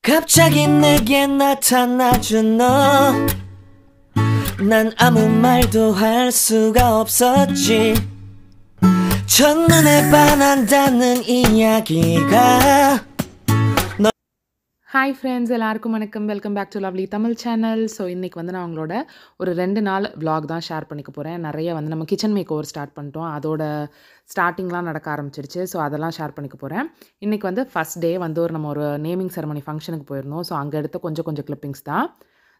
갑자기 내게 나타나준 너 난 아무 말도 할 수가 없었지 첫눈에 반한다는 이야기가 Hi friends, எல்லாருக்கும் வணக்கம். Welcome back to lovely Tamil channel. So இன்றைக்கி வந்து நான் உங்களோட ஒரு 2 நாள் vlog தான் ஷேர் பண்ணிக்க போகிறேன். நிறைய வந்து நம்ம கிச்சன் மேக் ஓவர் ஸ்டார்ட் பண்ணிட்டோம். அதோட ஸ்டார்டிங்லாம் நடக்க ஆரம்பிச்சிருச்சு. ஸோ அதெல்லாம் ஷேர் பண்ணிக்க போகிறேன். இன்றைக்கி வந்து ஃபஸ்ட் டே வந்து நம்ம ஒரு நேமிங் செரமனி ஃபங்க்ஷனுக்கு போயிருந்தோம். ஸோ அங்கே எடுத்த கொஞ்சம் கிளிப்பிங்ஸ் தான்.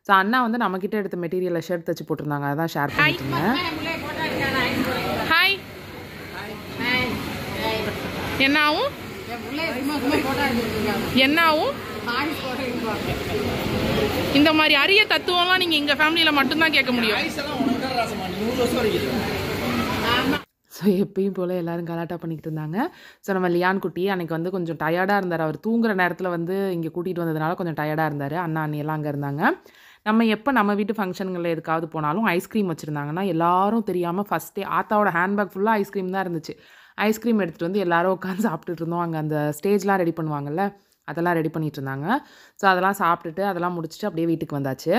ஸோ அண்ணா வந்து நம்மக்கிட்ட எடுத்த மெட்டீரியலை ஷர்ட் தைச்சு போட்டிருந்தாங்க. அதான் ஷேர் பண்ணிட்டுருந்தேன். ஹாய் என்னாவும் என்னாவும் இந்த மாதிரி அரிய தத்துவம்லாம் நீங்கள் எங்கள் ஃபேமிலியில் மட்டும்தான் கேட்க முடியும். ஸோ எப்பயும் போல் எல்லோரும் கலாட்டா பண்ணிக்கிட்டு இருந்தாங்க. ஸோ நம்ம லியான் குட்டி அன்றைக்கி வந்து கொஞ்சம் டயர்டாக இருந்தார். அவர் தூங்குற நேரத்தில் வந்து இங்கே கூட்டிகிட்டு வந்ததுனால கொஞ்சம் டயர்டாக இருந்தார். அண்ணா அண்ணி எல்லாம் அங்கே இருந்தாங்க. நம்ம எப்போ நம்ம வீட்டு ஃபங்க்ஷனுங்களில் எதுக்காவது போனாலும் ஐஸ்கிரீம் வச்சுருந்தாங்கன்னா எல்லாரும் தெரியாமல் ஃபஸ்ட்டே ஆத்தாவோட ஹேண்ட்பேக் ஃபுல்லாக ஐஸ்கிரீம் தான் இருந்துச்சு. ஐஸ்கிரீம் எடுத்துகிட்டு வந்து எல்லோரும் உட்காந்து சாப்பிட்டுட்டு இருந்தோம். அங்கே அந்த ஸ்டேஜ்லாம் ரெடி பண்ணுவாங்கள்ல, அதெல்லாம் ரெடி பண்ணிகிட்டு இருந்தாங்க. ஸோ அதெல்லாம் சாப்பிட்டுட்டு அதெல்லாம் முடிச்சுட்டு அப்படியே வீட்டுக்கு வந்தாச்சு.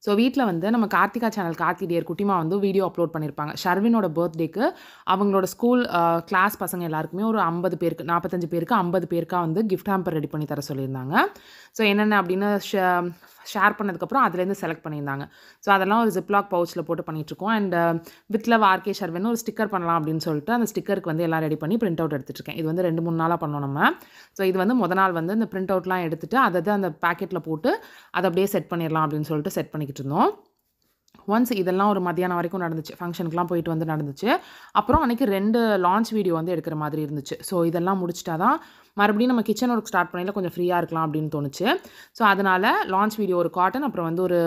ஸோ வீட்டில் வந்து நம்ம கார்த்திகா சேனல் கார்த்தி டியர் குட்டிமா வந்து வீடியோ அப்லோட் பண்ணியிருப்பாங்க. ஷர்வினோட பர்த்டேக்கு அவங்களோட ஸ்கூல் கிளாஸ் பசங்க எல்லாருக்குமே ஒரு 50 பேருக்கு 45 பேருக்கு 50 பேருக்கா வந்து கிஃப்ட் ஹேம்பர் ரெடி பண்ணி தர சொல்லியிருந்தாங்க. ஸோ என்னென்ன அப்படின்னு ஷேர் பண்ணதுக்கப்புறம் அதுலேருந்து செலக்ட் பண்ணியிருந்தாங்க. ஸோ அதெல்லாம் ஒரு ஜிப்லாக் பவுச்சில் போட்டு பண்ணிகிட்ருக்கோம். And with love RK Sharvin ஒரு ஸ்டிக்கர் பண்ணலாம் அப்படின்னு சொல்லிட்டு அந்த ஸ்டிக்கருக்கு வந்து எல்லாம் ரெடி பண்ணி பிரிண்ட் அவுட் எடுத்துகிட்ருக்கேன். இது வந்து 2-3 நாளாக பண்ணோம் நம்ம. ஸோ இது வந்து முத நாள் வந்து இந்த பிரிண்ட் அவுட்லாம் எடுத்துகிட்டு அதை அந்த பேக்கெட்டில் போட்டு அதை அப்படியே செட் பண்ணிடலாம் அப்படின்னு சொல்லிட்டு செட் பண்ணிக்கிட்டு இருந்தோம். ஒன்ஸ் இதெல்லாம் ஒரு மத்தியானம் வரைக்கும் நடந்துச்சு. ஃபங்க்ஷனுக்குலாம் போயிட்டு வந்து நடந்துச்சு. அப்புறம் அன்றைக்கி 2 லான்ச் வீடியோ வந்து எடுக்கிற மாதிரி இருந்துச்சு. ஸோ இதெல்லாம் முடிச்சிட்டா தான் மறுபடியும் நம்ம கிச்சன் ஒர்க் ஸ்டார்ட் பண்ணல கொஞ்சம் ஃப்ரீயாக இருக்கலாம் அப்படின்னு தோணுச்சு. ஸோ அதனால் லான்ச் வீடியோ ஒரு காட்டன் அப்புறம் வந்து ஒரு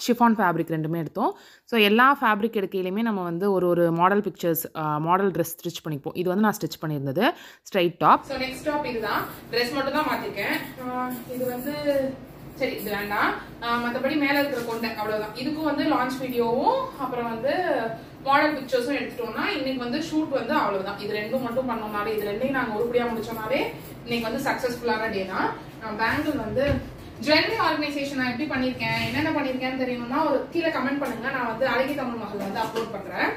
ஷிஃபான் ஃபேப்ரிக் 2மே எடுத்தோம். ஸோ எல்லா ஃபேப்ரிக் எடுக்கையிலையுமே நம்ம வந்து ஒரு model pictures model dress stitch பண்ணிப்போம். இது வந்து நான் ஸ்டிச் பண்ணியிருந்தது straight top. So next top இதுதான். ட்ரெஸ் மட்டும் தான் மாற்றிருக்கேன். இது வந்து சரி இது வேண்டாம். மற்றபடி மேலே இருக்கிற கொண்டை அவ்வளோதான். இதுக்கும் வந்து லான்ச் வீடியோவும் அப்புறம் வந்து மாடல் பிக்சர்ஸும் எடுத்துட்டோம்னா இன்னைக்கு வந்து ஷூட் வந்து அவ்வளவுதான். இது 2 மட்டும் பண்ணோம்னாலே இது 2ஐயும் நாங்கள் உருப்படியாக முடிச்சோம்னாலே இன்னைக்கு வந்து சக்ஸஸ்ஃபுல்லான டே தான். பேங்கிள் வந்து ஜுவல்லரி ஆர்கனைசேஷன் நான் எப்படி பண்ணியிருக்கேன் என்னென்ன பண்ணியிருக்கேன்னு தெரியணும்னா ஒரு கீழே கமெண்ட் பண்ணுங்க. நான் வந்து அழகி தமிழ் மகள் வந்து அப்லோட் பண்ணுறேன்.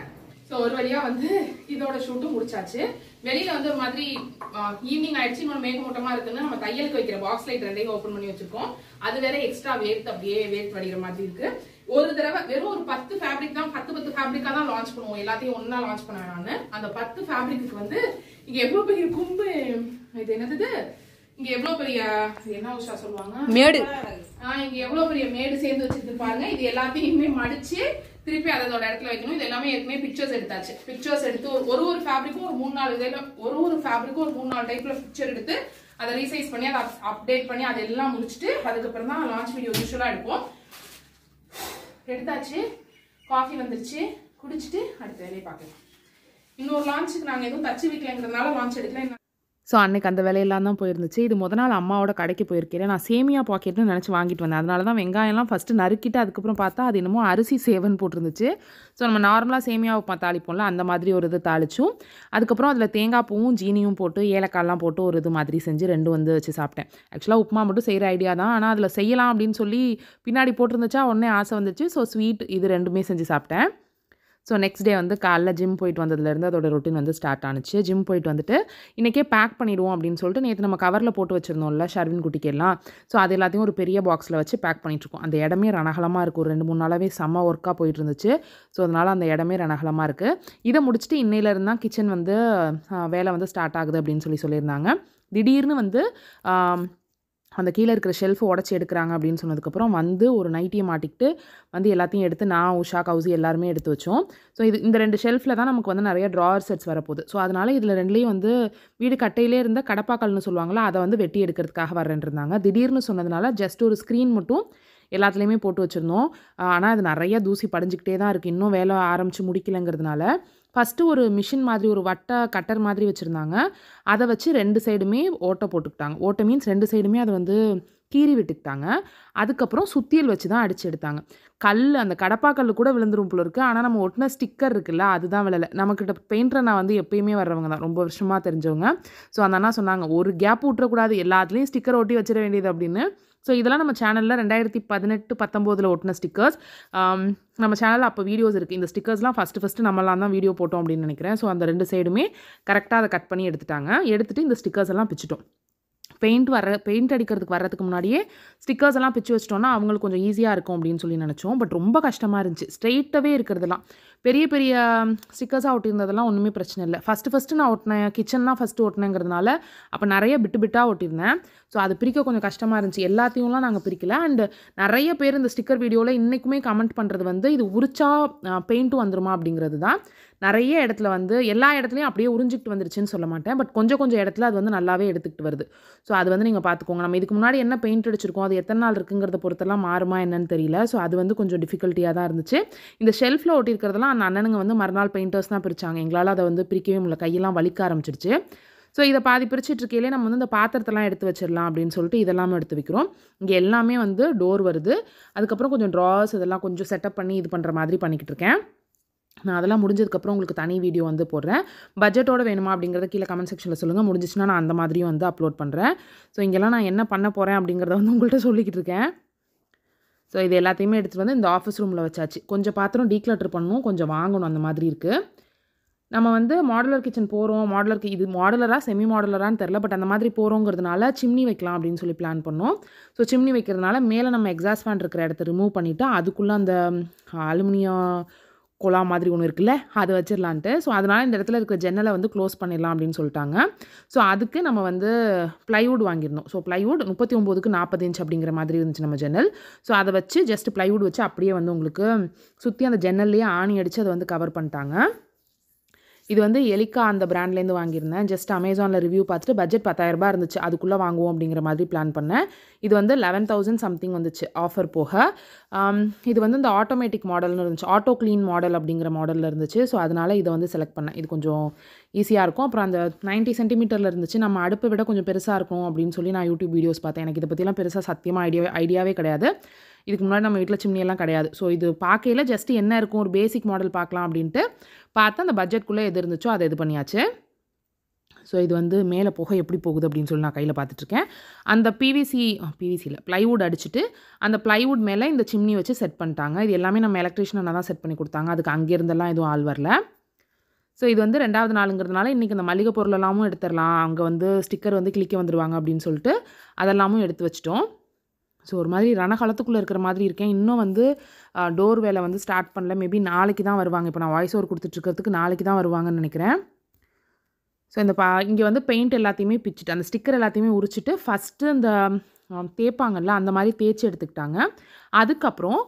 ஸோ ஒரு வழியாக வந்து இதோட ஷூட்டும் முடிச்சாச்சு. வெளியில் வந்து ஒரு மாதிரி ஈவினிங் ஆயிடுச்சு. இன்னொரு மேகமூட்டமாக இருக்குன்னு நம்ம தையலுக்கு வைக்கிற பாக்ஸ் லைட் 2ஐயும் ஓப்பன் பண்ணி வச்சிருக்கோம். அது வேற எக்ஸ்ட்ரா வேர்த்து அப்படியே வேர்த்து வடிகிற மாதிரி இருக்கு. ஒரு தடவை வெறும் ஒரு 10 ஃபேப்ரிக் தான் 10 ஃபேப்ரிக்கா தான் லான்ச் பண்ணுவோம். எல்லாத்தையும் ஒன்னா லான்ச் பண்ண வேணாம்னு அந்த 10 ஃபேப்ரிக்கு வந்து இங்க எவ்வளவு பெரிய கும்பு, இது என்னது, இங்க எவ்வளவு பெரிய என்ன உஷா சொல்லுவாங்க மேடு, இங்க எவ்வளவு பெரிய மேடு சேர்ந்து வச்சிருக்கு பாருங்க. இது எல்லாத்தையுமே மடிச்சு திருப்பி அதோட இடத்துல வைக்கணும். இது எல்லாமே ஏற்கனவே பிக்சர்ஸ் எடுத்தாச்சு. பிக்சர்ஸ் எடுத்து ஒரு ஃபேப்ரிக்கும் ஒரு 3-4 இதில் ஒரு ஃபேப்ரிக்கும் ஒரு 3-4 டைப்ல பிக்சர் எடுத்து அதை ரீசைஸ் பண்ணி அதை அப்டேட் பண்ணி அதெல்லாம் முடிச்சுட்டு அதுக்கப்புறம் தான் லான்ச் வீடியோ யூஸ்வலா எடுப்போம். எடுத்தாச்சு. காஃபி வந்துருச்சு. குடிச்சிட்டு அடுத்த வேலையை பார்க்கலாம். இன்னொரு லான்ச்சுக்கு நாங்கள் எதுவும் தச்சு வைக்கலங்கிறதுனால லான்ச் எடுக்கல. ஸோ அன்றைக்கி அந்த வேலையெல்லாம் தான் போயிருந்துச்சு. இது முத நாள் அம்மாவோட கடைக்கு போயிருக்கிறேன். நான் சேமியா பாக்கெட்னு நினச்சி வாங்கிட்டு வந்தேன். அதனால தான் வெங்காயம்லாம் ஃபஸ்ட்டு நறுக்கிட்டு அதுக்கப்புறம் பார்த்தா அது என்னமோ அரிசி சேவன் போட்டிருந்துச்சு. ஸோ நம்ம நார்மலாக சேமியாவை தாளிப்போம்ல அந்த மாதிரி ஒரு இது தாளிச்சும் அதுக்கப்புறம் அதில் தேங்காய் பூவும் ஜீனியும் போட்டு ஏலக்காயெல்லாம் போட்டு ஒரு இது மாதிரி செஞ்சு 2 வந்து வச்சு சாப்பிட்டேன். ஆக்சுவலாக உப்புமா மட்டும் செய்கிற ஐடியா தான். ஆனால் அதில் செய்யலாம் அப்படின்னு சொல்லி பின்னாடி போட்டிருந்துச்சா உடனே ஆசை வந்துச்சு. ஸோ ஸ்வீட் இது 2மே செஞ்சு சாப்பிட்டேன். ஸோ நெக்ஸ்ட் டே வந்து காலைல ஜிம் போயிட்டு வந்ததுலேருந்து அதோட ரொட்டீன் வந்து ஸ்டார்ட் ஆனிச்சு. ஜிம் போயிட்டு வந்துட்டு இன்றைக்கே பேக் பண்ணிவிடுவோம் அப்படின்னு சொல்லிட்டு நேற்று நம்ம கவரில் போட்டு வச்சுருந்தோம்ல ஷர்வின் குட்டிக்கெல்லாம். ஸோ அது எல்லாத்தையும் ஒரு பெரிய பாக்ஸில் வச்சு பேக் பண்ணிகிட்ருக்கோம். அந்த இடமே ரணகலமாக இருக்குது. ஒரு 2-3 நாளாகவே செம்ம ஒர்க்காக போயிட்டு இருந்துச்சு. ஸோ அதனால் அந்த இடமே ரணகலமாக இருக்குது. இதை முடிச்சுட்டு இன்னையிலேருந்து தான் கிச்சன் வந்து வேலை வந்து ஸ்டார்ட் ஆகுது அப்படின்னு சொல்லியிருந்தாங்க. திடீர்னு வந்து அந்த கீழே இருக்கிற ஷெல்ஃபை உடச்சி எடுக்கிறாங்க அப்படின்னு சொன்னதுக்கப்புறம் வந்து ஒரு நைட்டியை மாட்டிக்கிட்டு வந்து எல்லாத்தையும் எடுத்து நான் உஷா கவுசி எல்லாருமே எடுத்து வச்சோம். ஸோ இந்த 2 ஷெல்ஃபில் தான் நமக்கு வந்து நிறைய ட்ராயர் செட்ஸ் வரப்போகுது. ஸோ அதனால் இதில் 2லேயும் வந்து வீடு கட்டையிலே இருந்த கடப்பாக்கல்னு சொல்லுவாங்களா அதை வந்து வெட்டி எடுக்கிறதுக்காக வரேன்ருந்தாங்க. திடீர்னு சொன்னதுனால ஜஸ்ட் ஒரு ஸ்க்ரீன் மட்டும் எல்லாத்துலேயுமே போட்டு வச்சுருந்தோம். ஆனால் அது நிறைய தூசி படிஞ்சிக்கிட்டே தான் இருக்குது. இன்னும் வேலை ஆரம்பித்து முடிக்கலைங்கிறதுனால ஃபஸ்ட்டு ஒரு மிஷின் மாதிரி ஒரு வட்டை கட்டர் மாதிரி வச்சுருந்தாங்க. அதை வச்சு 2 சைடுமே ஓட்டை போட்டுக்கிட்டாங்க. ஓட்டை மீன்ஸ் 2 சைடுமே அதை வந்து கீறி விட்டுக்கிட்டாங்க. அதுக்கப்புறம் சுத்தியல் வச்சு தான் அடிச்சு எடுத்தாங்க. அந்த கடப்பாக்கல்லு கூட விழுந்துரும் போல இருக்கு. ஆனா நம்ம ஒட்டின ஸ்டிக்கர் இருக்குல்ல, அதுதான் விழல. நம்மகிட்ட பெயிண்டர் அண்ணா வந்து எப்பயுமே வர்றவங்க தான். ரொம்ப வருஷமா தெரிஞ்சவங்க. ஸோ அந்த அண்ணா சொன்னாங்க, "ஒரு கேப் விட்டுறக்கூடாது. எல்லாத்துலயும் ஸ்டிக்கர் ஒட்டி வச்சிட வேண்டியது" அப்படின்னு. ஸோ இதெல்லாம் நம்ம சேனல்ல 2018, 19 ஒட்டின ஸ்டிக்கர்ஸ். நம்ம சேனல்ல அப்போ வீடியோஸ் இருக்குது. இந்த ஸ்டிக்கர்ஸ்லாம் ஃபஸ்ட்டு நம்மலாம் தான் வீடியோ போட்டோம் அப்படின்னு நினைக்கிறேன். ஸோ அந்த 2 சைடுமே கரெக்டாக அதை கட் பண்ணி எடுத்துட்டாங்க. எடுத்துட்டு இந்த ஸ்டிக்கர்ஸ் எல்லாம் பிச்சுட்டோம். பெயிண்ட் அடிக்கிறதுக்கு வர்றதுக்கு முன்னாடியே ஸ்டிக்கர்ஸ் எல்லாம் பிச்சு வச்சிட்டோம்னா அவங்களுக்கு கொஞ்சம் ஈஸியாக இருக்கும் அப்படின்னு சொல்லி நினச்சோம். பட் ரொம்ப கஷ்டமாக இருந்துச்சு. ஸ்ட்ரெயிட்டாகவே இருக்கிறதெல்லாம் பெரிய பெரிய ஸ்டிக்கர்ஸாக ஒட்டியிருந்ததெல்லாம் ஒன்றுமே பிரச்சனை இல்லை. ஃபஸ்ட்டு நான் ஒட்டினேன், கிச்சன் தான் ஃபஸ்ட்டு ஒட்டினேங்கிறதுனால அப்போ நிறைய பிட்டாக ஒட்டியிருந்தேன். ஸோ அது பிரிக்க கொஞ்சம் கஷ்டமாக இருந்துச்சு. எல்லாத்தையும்லாம் நாங்கள் பிரிக்கல. அண்ட் நிறைய பேர் இந்த ஸ்டிக்கர் வீடியோவில் இன்றைக்குமே கமெண்ட் பண்ணுறது வந்து இது உரிச்சா பெயிண்ட்டும் வந்துருமா அப்படிங்கிறது தான். நிறைய இடத்துல வந்து எல்லா இடத்துலையும் அப்படியே உறிஞ்சிக்கிட்டு வந்துருச்சுன்னு சொல்ல மாட்டேன். பட் கொஞ்சம் இடத்துல அது வந்து நல்லாவே எடுத்துக்கிட்டு வருது. ஸோ அது வந்து நீங்கள் பார்த்துக்கோங்க. நம்ம இதுக்கு முன்னாடி என்ன பெயிண்ட் அடிச்சிருக்கோம், அது எத்தனை நாள் இருக்குங்கிறத பொறுத்தெல்லாம் மாறுமா என்னன்னு தெரியல. ஸோ அது வந்து கொஞ்சம் டிஃபிகல்ட்டியாக தான் இருந்துச்சு. இந்த ஷெல்ஃபில் ஒட்டியிருக்கிறதெல்லாம் அந்த அண்ணனுங்க வந்து மறுநாள் பெயிண்டர்ஸ் தான் பிரித்தாங்க. எங்களால் அதை வந்து பிரிக்கவே முடியல. கையெல்லாம் வலிக்க ஆரம்பிச்சிருச்சு. ஸோ இதை பாதி பிரிச்சுட்டு இருக்கையிலே நம்ம வந்து இந்த பாத்திரத்தெல்லாம் எடுத்து வச்சிடலாம் அப்படின்னு சொல்லிட்டு இதெல்லாமே எடுத்து வைக்கிறோம். இங்கே எல்லாமே வந்து டோர் வருது. அதுக்கப்புறம் கொஞ்சம் ட்ராஸ் இதெல்லாம் கொஞ்சம் செட்டப் பண்ணி இது பண்ணுற மாதிரி பண்ணிக்கிட்டு இருக்கேன். நான் அதெல்லாம் முடிஞ்சதுக்கப்புறம் உங்களுக்கு தனி வீடியோ வந்து போடுறேன். பட்ஜெட்டோட வேணுமா அப்படிங்கிறத கீழே கமெண்ட் செக்ஷனில் சொல்லுங்கள். முடிஞ்சிச்சுன்னா நான் அந்த மாதிரியும் வந்து அப்லோட் பண்ணுறேன். ஸோ இங்கெல்லாம் நான் என்ன பண்ண போகிறேன் அப்படிங்கிறத வந்து உங்கள்கிட்ட சொல்லிக்கிட்டு இருக்கேன். ஸோ இது எல்லாத்தையுமே எடுத்துகிட்டு வந்து இந்த ஆஃபீஸ் ரூமில் வச்சாச்சு. கொஞ்சம் பாத்திரம் டீக்ளட்டர் பண்ணணும், கொஞ்சம் வாங்கணும், அந்த மாதிரி இருக்குது. நம்ம வந்து மாடுலர் கிச்சன் போகிறோம். இது மாடுலராக செமி மாடுலரான்னு தெரில. பட் அந்த மாதிரி போகிறோங்கிறதுனால சிம்னி வைக்கலாம் அப்படின்னு சொல்லி பிளான் பண்ணோம். ஸோ சிம்னி வைக்கிறதுனால மேலே நம்ம எக்ஸாஸ்ட் ஃபேன் இருக்கிற இடத்த ரிமூவ் பண்ணிவிட்டு அதுக்குள்ளே அந்த அலுமினியம் குழா மாதிரி ஒன்று இருக்குல்ல, அது வச்சிடலான்ட்டு. ஸோ அதனால் இந்த இடத்துல இருக்கிற ஜன்னலை வந்து க்ளோஸ் பண்ணிடலாம் அப்படின்னு சொல்லிட்டாங்க. ஸோ அதுக்கு நம்ம வந்து ப்ளைவுட் வாங்கியிருந்தோம். ஸோ ப்ளைவுட் 39க்கு 40 இன்ச் அப்படிங்கிற மாதிரி இருந்துச்சு நம்ம ஜன்னல். ஸோ அதை வச்சு ஜஸ்ட் ப்ளைவுட் வச்சு அப்படியே வந்து உங்களுக்கு சுற்றி அந்த ஜன்னல்லையே ஆணி அடித்து அதை வந்து கவர் பண்ணிட்டாங்க. இது வந்து எலிக்கா அந்த பிராண்ட்லேருந்து வாங்கியிருந்தேன். ஜஸ்ட் அமேசானில் ரிவ்யூ பார்த்துட்டு பட்ஜெட் 10,000 ரூபாய் இருந்துச்சு. அதுக்குள்ளே வாங்குவோம் அப்படிங்கிற மாதிரி பிளான் பண்ணேன். இது வந்து 11,000 சம்திங் வந்துச்சு ஆஃபர் போக. இது வந்து இந்த ஆட்டோமேட்டிக் மாடல்னு இருந்துச்சு. ஆட்டோ க்ளீன் மாடல் அப்படிங்கிற மாடலில் இருந்துச்சு. ஸோ அதனால் இதை வந்து செலக்ட் பண்ணேன். இது கொஞ்சம் ஈஸியாக இருக்கும். அப்புறம் அந்த 90 சென்டிமீட்டரில் இருந்துச்சு. நம்ம அடுப்பை விட கொஞ்சம் பெருசாக இருக்கும் அப்படின்னு சொல்லி நான் யூடியூப் வீடியோஸ் பார்த்தேன். எனக்கு இதை பற்றிலாம் பெருசாக சத்தியமாக ஐடியாவே கிடையாது. இதுக்கு முன்னாடி நம்ம வீட்டில் சிம்னியெல்லாம் கிடையாது. ஸோ இது பார்க்கையில் ஜஸ்ட் என்ன இருக்கும், ஒரு பேசிக் மாடல் பார்க்கலாம் அப்படின்ட்டு பார்த்தா அந்த பட்ஜெட்குள்ளே எது இருந்துச்சோ அதை இது பண்ணியாச்சு. ஸோ இது வந்து மேலே புகை எப்படி போகுது அப்படின்னு சொல்லி நான் கையில் பார்த்துட்ருக்கேன். அந்த பிவிசியில் ப்ளைவுட் அடிச்சுட்டு அந்த ப்ளைவுட் மேலே இந்த சிம்னி வச்சு செட் பண்ணிட்டாங்க. இது எல்லாமே நம்ம எலக்ட்ரிஷியனை தான் செட் பண்ணி கொடுத்தாங்க. அதுக்கு அங்கேருந்தெல்லாம் எதுவும் ஆள் வரல. ஸோ இது வந்து 2வது நாளுங்கிறதுனால இன்றைக்கி இந்த மளிகை பொருளெல்லாமும் எடுத்துடலாம். அங்கே வந்து ஸ்டிக்கர் வந்து கிளிக்க வந்துடுவாங்க அப்படின்னு சொல்லிட்டு அதெல்லாமும் எடுத்து வச்சிட்டோம். ஸோ ஒரு மாதிரி ரணகாலத்துக்குள்ளே இருக்கிற மாதிரி இருக்கேன். இன்னும் வந்து டோர் வேலை வந்து ஸ்டார்ட் பண்ணல. மேபி நாளைக்கு தான் வருவாங்க. இப்போ நான் வாய்ஸ் ஓவர் கொடுத்துட்ருக்கிறதுக்கு நாளைக்கு தான் வருவாங்கன்னு நினைக்கிறேன். ஸோ இந்த இங்கே வந்து பெயிண்ட் எல்லாத்தையுமே பிச்சுட்டு அந்த ஸ்டிக்கர் எல்லாத்தையுமே உரிச்சிட்டு ஃபஸ்ட்டு இந்த தேய்ப்பாங்கல்ல அந்த மாதிரி தேய்ச்சி எடுத்துக்கிட்டாங்க. அதுக்கப்புறம்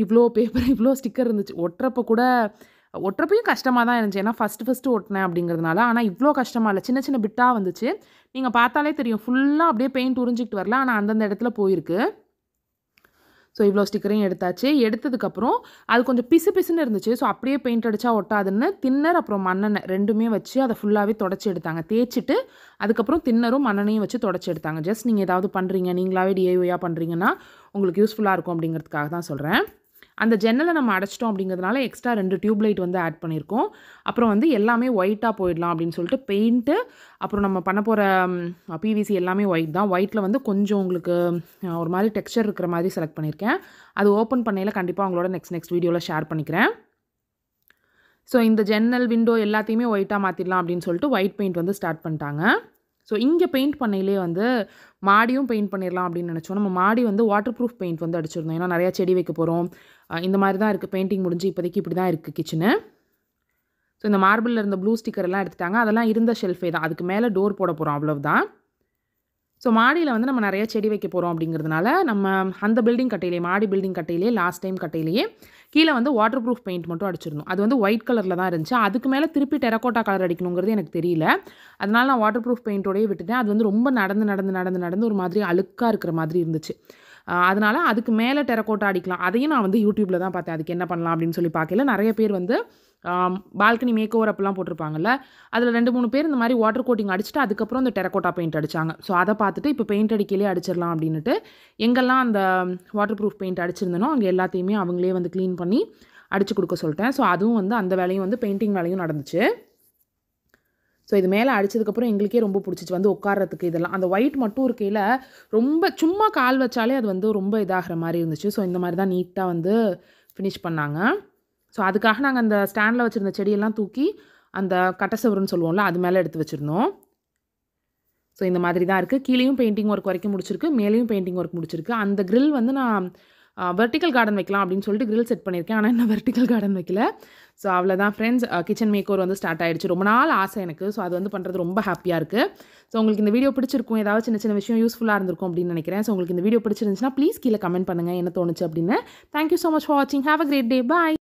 இவ்வளோ பேப்பர் இவ்வளோ ஸ்டிக்கர் இருந்துச்சு. ஒட்டுறப்பையும் கஷ்டமாக தான் இருந்துச்சு. ஏன்னா ஃபஸ்ட்டு ஒட்டினேன் அப்படிங்கிறதுனால. ஆனால் இவ்வளோ கஷ்டமாக இல்லை. சின்ன பிட்டாக வந்துச்சு. நீங்கள் பார்த்தாலே தெரியும். ஃபுல்லாக அப்படியே பெயிண்ட் உறிஞ்சிக்கிட்டு வரல. ஆனால் அந்தந்த இடத்துல போயிருக்கு. ஸோ இவ்வளோ ஸ்டிக்கரையும் எடுத்தாச்சு. எடுத்ததுக்கப்புறம் அது கொஞ்சம் பிசுன்னு இருந்துச்சு. ஸோ அப்படியே பெயிண்ட் அடித்தா ஒட்டாதுன்னு தின்னர் அப்புறம் மண்ணெண்ணெய் 2மே வச்சு அதை ஃபுல்லாகவே தொடச்சி எடுத்தாங்க. தேய்ச்சிட்டு அதுக்கப்புறம் தின்னரும் மண்ணெண்ணையும் வச்சு தொடச்சி எடுத்தாங்க. ஜஸ்ட் நீங்கள் ஏதாவது பண்ணுறீங்க, நீங்களாவே டிஐஒயாக பண்ணுறீங்கன்னா உங்களுக்கு யூஸ்ஃபுல்லாக இருக்கும் அப்படிங்கிறதுக்காக தான் சொல்கிறேன். அந்த ஜன்னலை நம்ம அடைச்சிட்டோம் அப்படிங்கிறதுனால எக்ஸ்ட்ரா 2 டியூப் லைட் வந்து ஆட் பண்ணியிருக்கோம். அப்புறம் வந்து எல்லாமே ஒயிட்டாக போயிடலாம் அப்படின்னு சொல்லிட்டு பெயிண்ட்டு அப்புறம் நம்ம பண்ண போகிற பிவிசி எல்லாமே ஒயிட் தான். ஒயிட்டில் வந்து கொஞ்சம் உங்களுக்கு ஒரு மாதிரி டெக்ஸ்சர் இருக்கிற மாதிரி செலக்ட் பண்ணியிருக்கேன். அது ஓப்பன் பண்ணையில் கண்டிப்பாக உங்களோட நெக்ஸ்ட் வீடியோவில் ஷேர் பண்ணிக்கிறேன். ஸோ இந்த ஜன்னல் விண்டோ எல்லாத்தையுமே ஒயிட்டாக மாற்றிடலாம் அப்படின்னு சொல்லிட்டு ஒயிட் பெயிண்ட் வந்து ஸ்டார்ட் பண்ணிட்டாங்க. ஸோ இங்கே பெயிண்ட் பண்ணையிலே வந்து மாடியும் பெயிண்ட் பண்ணிடலாம் அப்படின்னு நினச்சோம். நம்ம மாடி வந்து வாட்டர் ப்ரூஃப் பெயிண்ட் வந்து அடிச்சிருந்தோம். ஏன்னா நிறையா செடி வைக்க போகிறோம். இந்த மாதிரி தான் இருக்குது. பெயிண்டிங் முடிஞ்சு இப்போதைக்கு இப்படி தான் இருக்குது கிச்சனு. ஸோ இந்த மார்பிளில் இருந்த ப்ளூ ஸ்டிக்கர் எல்லாம் எடுத்துட்டாங்க. அதெல்லாம் இருந்த ஷெல்ஃபே தான். அதுக்கு மேலே டோர் போட போகிறோம், அவ்வளவுதான். ஸோ மாடியில் வந்து நம்ம நிறைய செடி வைக்க போகிறோம் அப்படிங்கிறதுனால நம்ம அந்த மாடி பில்டிங் கட்டையிலே லாஸ்ட் டைம் கட்டையிலேயே கீழே வந்து வாட்டர் ப்ரூஃப் பெயிண்ட் மட்டும் அடிச்சிருந்தோம். அது வந்து ஒயிட் கலரில் தான் இருந்துச்சு. அதுக்கு மேலே திருப்பி டெரக்கோட்டா கலர் அடிக்கணுங்கிறது எனக்கு தெரியல. அதனால் நான் வாட்டர் ப்ரூஃப் பெயிண்டோடய விட்டுட்டேன். அது வந்து ரொம்ப நடந்து ஒரு மாதிரி அழுக்காக இருக்கிற மாதிரி இருந்துச்சு. அதனால் அதுக்கு மேலே டெரக்கோட்டா அடிக்கலாம். அதையும் நான் வந்து யூடியூப்பில் தான் பார்த்தேன். அதுக்கு என்ன பண்ணலாம் அப்படின்னு சொல்லி பார்க்கல. நிறைய பேர் வந்து பால்கனி மேக் ஓவர் அப்பெல்லாம் போட்டிருப்பாங்கல்ல, அதில் 2-3 பேர் இந்த மாதிரி வாட்டர் கோட்டிங் அடிச்சுட்டு அதுக்கப்புறம் இந்த டெரக்கோட்டா பெயிண்ட் அடித்தாங்க. ஸோ அதை பார்த்துட்டு இப்போ பெயிண்ட் அடிக்கலே அடிச்சிடலாம் அப்படின்ட்டு எங்கெல்லாம் அந்த வாட்டர் ப்ரூஃப் பெயிண்ட் அடிச்சிருந்தனோ அங்கே எல்லாத்தையுமே அவங்களே வந்து க்ளீன் பண்ணி அடித்து கொடுக்க சொல்லிட்டேன். ஸோ அதுவும் வந்து அந்த வேலையும் வந்து பெயிண்டிங் வேலையும் நடந்துச்சு. ஸோ இது மேலே அடித்ததுக்கப்புறம் எங்களுக்கே ரொம்ப பிடிச்சிச்சு வந்து உட்காரத்துக்கு. இதெல்லாம் அந்த ஒயிட் மட்டும் இருக்கையில் ரொம்ப சும்மா கால் வச்சாலே அது வந்து ரொம்ப இதாகிற மாதிரி இருந்துச்சு. ஸோ இந்த மாதிரி தான் நீட்டாக வந்து ஃபினிஷ் பண்ணாங்க. ஸோ அதுக்காக நாங்கள் அந்த ஸ்டாண்டில் வச்சுருந்த செடியெல்லாம் தூக்கி அந்த கட்டசவருன்னு சொல்லுவோம்ல அது மேலே எடுத்து வச்சுருந்தோம். ஸோ இந்த மாதிரி தான் இருக்குது. கீழேயும் பெயிண்டிங் ஒர்க் வரைக்கும் முடிச்சிருக்கு, மேலேயும் பெயிண்டிங் ஒர்க் முடிச்சிருக்கு. அந்த கிரில் வந்து நான் வெர்டிக்கல் கார்டன் வைக்கலாம் அப்படின்னு சொல்லிட்டு கிரில் செட் பண்ணியிருக்கேன். ஆனால் இன்னும் வெர்டிக்கல் கார்டன் வைக்கல. ஸோ அவ்வளோதான் ஃப்ரெண்ட்ஸ், கிச்சன் மேக் ஓவர் வந்து ஸ்டார்ட் ஆகிடுச்சு. ரொம்ப நாள் ஆசை எனக்கு. ஸோ அது வந்து பண்ணுறது ரொம்ப ஹாப்பியாக இருக்குது. ஸோ உங்களுக்கு இந்த வீடியோ பிடிச்சிருக்கும், ஏதாவது சின்ன சின்ன விஷயம் யூஸ்ஃபுல்லாக இருந்திருக்கும் அப்படின்னு நினைக்கிறேன். ஸோ உங்களுக்கு இந்த வீடியோ பிடிச்சிருந்துச்சுன்னா ப்ளீஸ் கீழே கமெண்ட் பண்ணுங்கள் என்ன தோணுச்சு அப்படின்னு. தேங்க்யூ ஸோ மச் ஃபார் வாட்சிங். Have a great day. Bye.